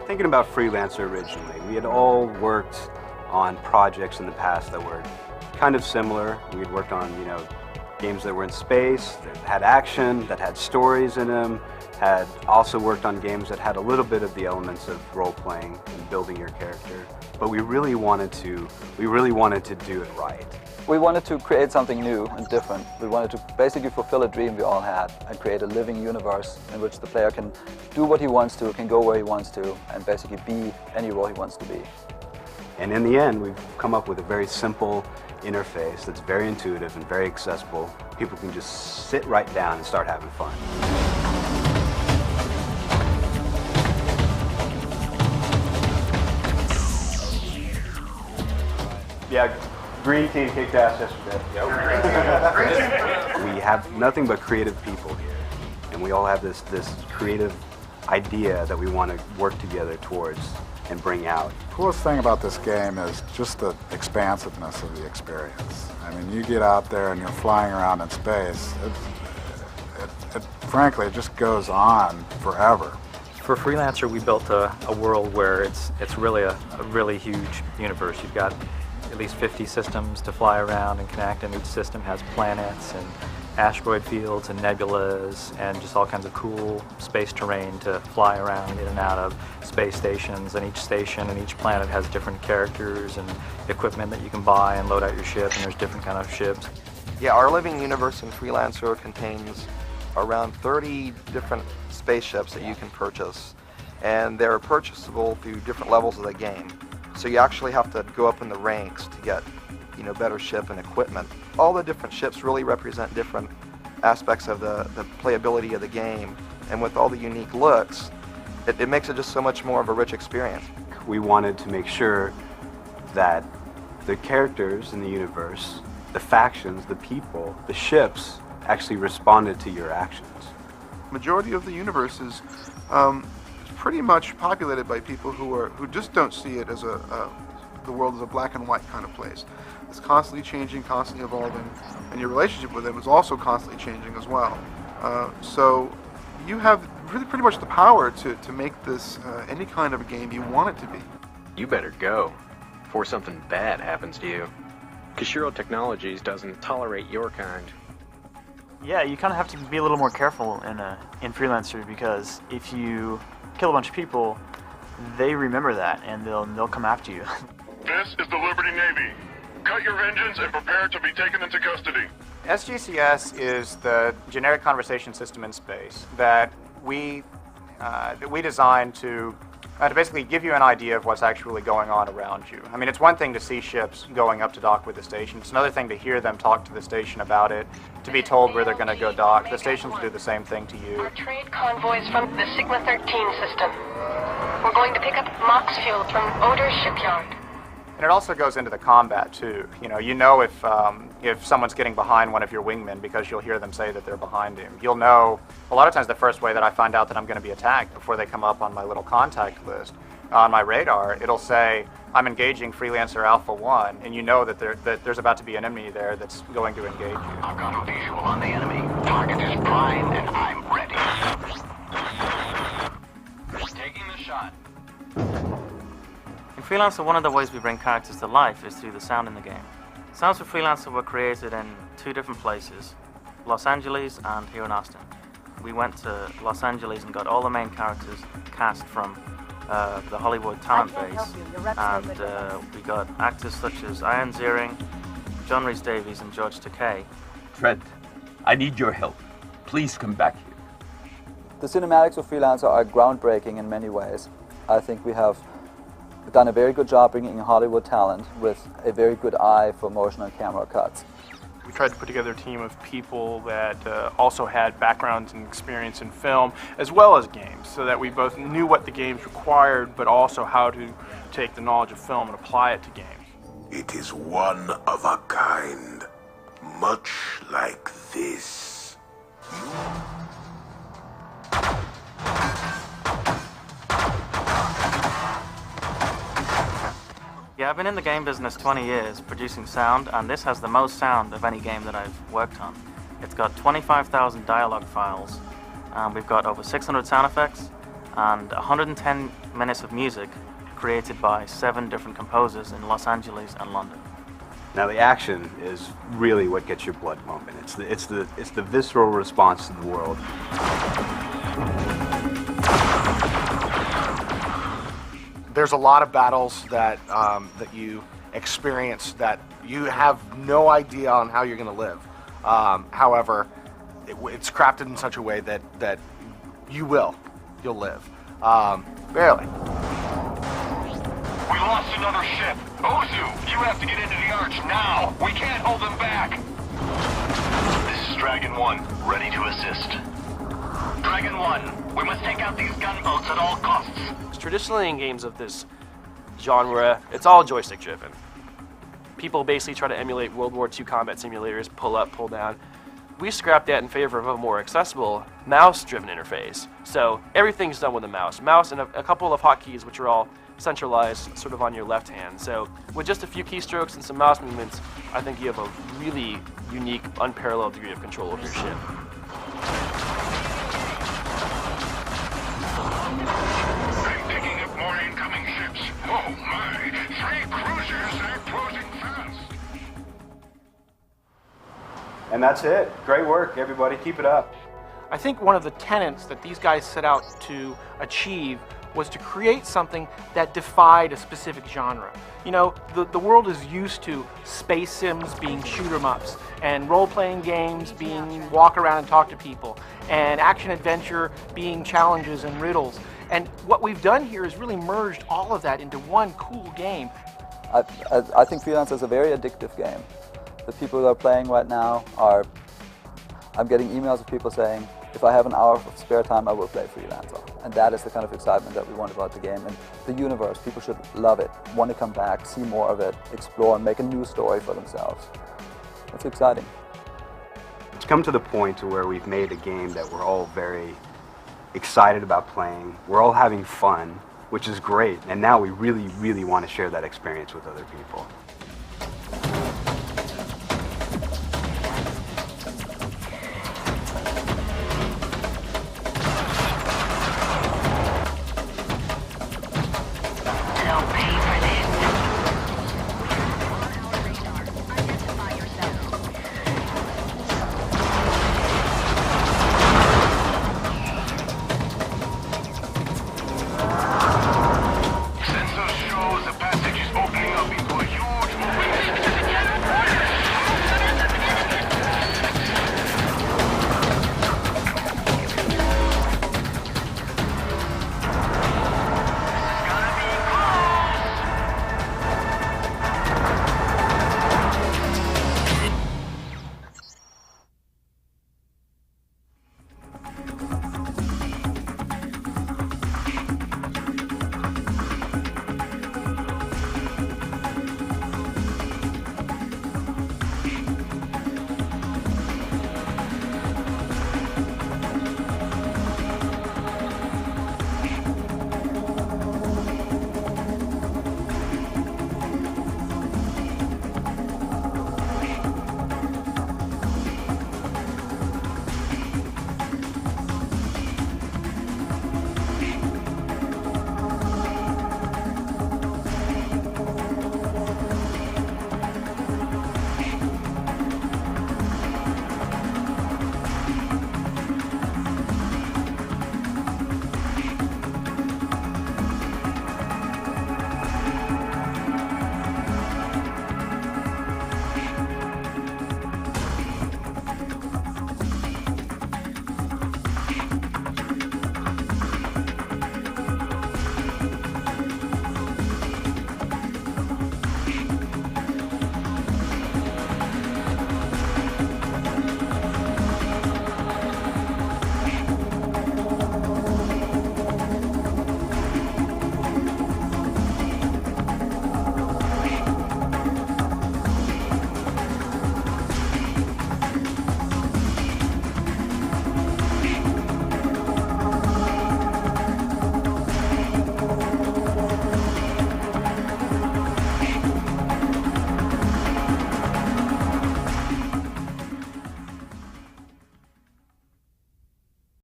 Thinking about Freelancer originally, we had all worked on projects in the past that were kind of similar. We had worked on, games that were in space, that had action, that had stories in them, had also worked on games that had a little bit of the elements of role-playing and building your character. But we really wanted to do it right. We wanted to create something new and different. We wanted to basically fulfill a dream we all had and create a living universe in which the player can do what he wants to, can go where he wants to, and basically be any role he wants to be. And in the end, we've come up with a very simple interface that's very intuitive and very accessible. People can just sit right down and start having fun. Yeah, green team kicked ass yesterday. We have nothing but creative people here, and we all have this creative idea that we want to work together towards and bring out. The coolest thing about this game is just the expansiveness of the experience. I mean, you get out there and you're flying around in space. Frankly, it just goes on forever. For Freelancer, we built a world where it's really a really huge universe. You've got at least 50 systems to fly around and connect, and each system has planets and asteroid fields and nebulas and just all kinds of cool space terrain to fly around in and out of space stations, and each station and each planet has different characters and equipment that you can buy and load out your ship, and there's different kind of ships. Yeah, our living universe in Freelancer contains around 30 different spaceships that you can purchase, and they're purchasable through different levels of the game. So you actually have to go up in the ranks to get, better ship and equipment. All the different ships really represent different aspects of the playability of the game, and with all the unique looks, it makes it just so much more of a rich experience. We wanted to make sure that the characters in the universe, the factions, the people, the ships actually responded to your actions. Majority of the universe is pretty much populated by people who just don't see it as the world as a black and white kind of place. It's constantly changing, constantly evolving, and your relationship with it is also constantly changing as well. So you have really pretty much the power to make this any kind of a game you want it to be. You better go before something bad happens to you. Kashiro Technologies doesn't tolerate your kind. Yeah, you kind of have to be a little more careful in Freelancer, because if you kill a bunch of people, they remember that and they'll come after you. This is the Liberty Navy. Cut your engines and prepare to be taken into custody. SGCS is the generic conversation system in space that we designed to basically give you an idea of what's actually going on around you. I mean, it's one thing to see ships going up to dock with the station. It's another thing to hear them talk to the station about it, to be told where they're going to go dock. The stations will do the same thing to you. Our trade convoys from the Sigma 13 system. We're going to pick up Mox fuel from Odor's shipyard. And it also goes into the combat too. You know if someone's getting behind one of your wingmen because you'll hear them say that they're behind him. You'll know, a lot of times the first way that I find out that I'm going to be attacked, before they come up on my little contact list, on my radar, it'll say, I'm engaging Freelancer Alpha 1, and you know that there's about to be an enemy there that's going to engage you. I've got a visual on the enemy. Target is primed and I'm ready. Taking the shot. In Freelancer, one of the ways we bring characters to life is through the sound in the game. Sounds for Freelancer were created in two different places, Los Angeles and here in Austin. We went to Los Angeles and got all the main characters cast from the Hollywood talent base, and we got actors such as Ian Ziering, John Rhys Davies, and George Takei. Fred, I need your help. Please come back here. The cinematics of Freelancer are groundbreaking in many ways. I think we have done a very good job bringing in Hollywood talent with a very good eye for motion and camera cuts. We tried to put together a team of people that also had backgrounds and experience in film as well as games, so that we both knew what the games required, but also how to take the knowledge of film and apply it to games. It is one of a kind, much like this. Yeah, I've been in the game business 20 years producing sound, and this has the most sound of any game that I've worked on. It's got 25,000 dialogue files, and we've got over 600 sound effects, and 110 minutes of music created by 7 different composers in Los Angeles and London. Now the action is really what gets your blood pumping. It's the visceral response to the world. There's a lot of battles that that you experience that you have no idea on how you're going to live. However, it's crafted in such a way that you'll live. Barely. We lost another ship. Ozu, you have to get into the Arch now. We can't hold them back. This is Dragon 1, ready to assist. Dragon 1, we must take out these gunboats at all costs. Traditionally in games of this genre, it's all joystick driven. People basically try to emulate World War II combat simulators, pull up, pull down. We scrapped that in favor of a more accessible mouse-driven interface. So everything's done with a mouse. Mouse and a couple of hotkeys, which are all centralized sort of on your left hand. So with just a few keystrokes and some mouse movements, I think you have a really unique, unparalleled degree of control over your ship. I'm picking up more incoming ships. Oh my, 3 cruisers are closing fast. And that's it. Great work, everybody. Keep it up. I think one of the tenets that these guys set out to achieve was to create something that defied a specific genre. You know, the world is used to space sims being shoot-'em-ups, and role-playing games being walk around and talk to people, and action-adventure being challenges and riddles. And what we've done here is really merged all of that into one cool game. I think Freelancer is a very addictive game. The people that are playing right now are, I'm getting emails of people saying, if I have an hour of spare time, I will play Freelancer. And that is the kind of excitement that we want about the game. And the universe, people should love it, want to come back, see more of it, explore, and make a new story for themselves. It's exciting. It's come to the point to where we've made a game that we're all very excited about playing. We're all having fun, which is great. And now we really, really want to share that experience with other people.